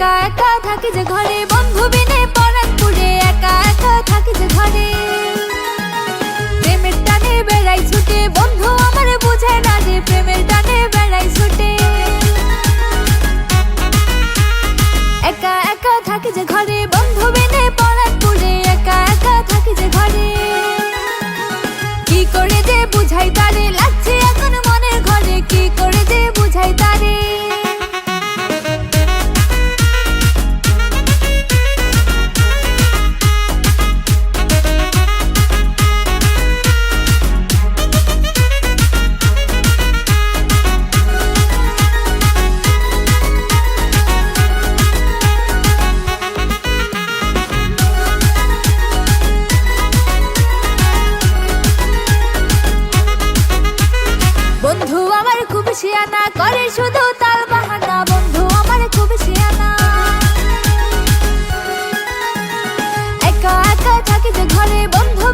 একা একা থাকি যে ঘরে, বন্ধু বিনে পরাণ পুড়ে, একা একা থাকি যে ঘরে। প্রেমের টানে বেড়াই ছুটে, বন্ধু আমার বুঝে না যে প্রেমের টানে বেড়াই ছুটে। একা একা থাকি যে ঘরে, বন্ধু বিনে পরাণ পুড়ে, একা একা থাকি যে ঘরে। কি করে যে বুঝাই তারে, লাগছে এখন মনের ঘরে, কি করে যে বুঝাই তারে। বন্ধু আমার খুব শিয়ানা, করে শুধু তাল বাহানা, বন্ধু আমার খুব শিয়ানা। একা একা থাকি যে ঘরে, বন্ধু